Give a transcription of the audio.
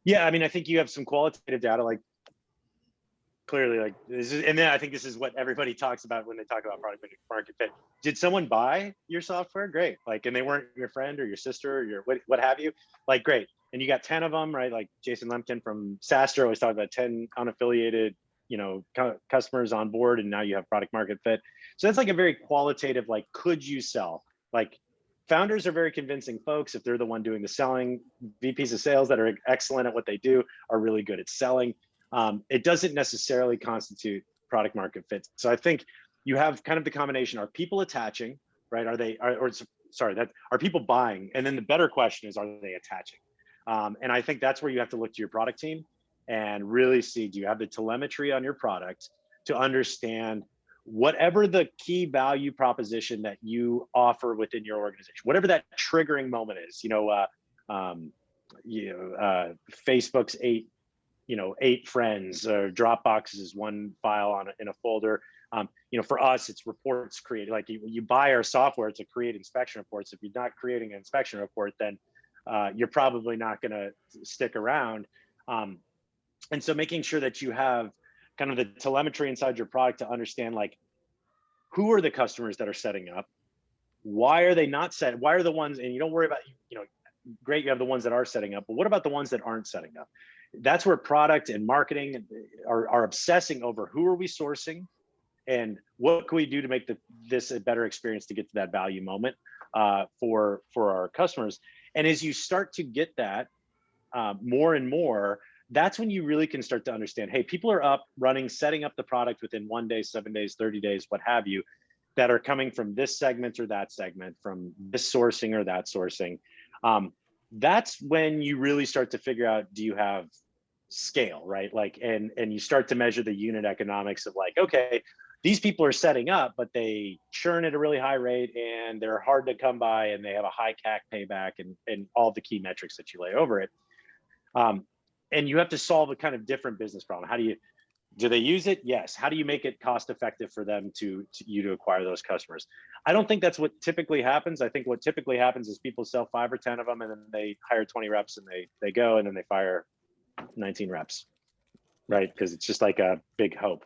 Yeah, I mean, I think you have some qualitative data, like clearly, like this is, and then I think this is what everybody talks about when they talk about product market fit. Did someone buy your software? Great. Like, and they weren't your friend or your sister or your what have you. Like, great. And you got 10 of them, right? Like Jason Lemkin from SaaS always talked about 10 unaffiliated, customers on board, and now you have product market fit. So that's like a very qualitative, like, could you sell? Like, founders are very convincing folks if they're the one doing the selling. VPs of sales that are excellent at what they do are really good at selling. It doesn't necessarily constitute product market fit. So I think you have kind of the combination: are people attaching, right? Are people buying? And then the better question is, are they attaching? And I think that's where you have to look to your product team and really see, do you have the telemetry on your product to understand whatever the key value proposition that you offer within your organization, whatever that triggering moment is. Facebook's eight friends, or Dropbox is one file in a folder. For us, it's reports created. Like you buy our software to create inspection reports. If you're not creating an inspection report, then you're probably not going to stick around. And so making sure that you have kind of the telemetry inside your product to understand, like, who are the customers that are setting up? Why are they not set? Why are the ones, and you don't worry about, great, you have the ones that are setting up, but what about the ones that aren't setting up? That's where product and marketing are obsessing over who are we sourcing and what can we do to make this a better experience to get to that value moment for our customers. And as you start to get that more and more, that's when you really can start to understand, hey, people are up, running, setting up the product within 1 day, 7 days, 30 days, what have you, that are coming from this segment or that segment, from this sourcing or that sourcing. That's when you really start to figure out, do you have scale, right? Like, and you start to measure the unit economics of, like, okay, these people are setting up, but they churn at a really high rate and they're hard to come by and they have a high CAC payback and all the key metrics that you lay over it. And you have to solve a kind of different business problem. Do they use it? Yes. How do you make it cost effective for them to acquire those customers? I don't think that's what typically happens. I think what typically happens is people sell 5 or 10 of them, and then they hire 20 reps and they go, and then they fire 19 reps, right? Because it's just like a big hope.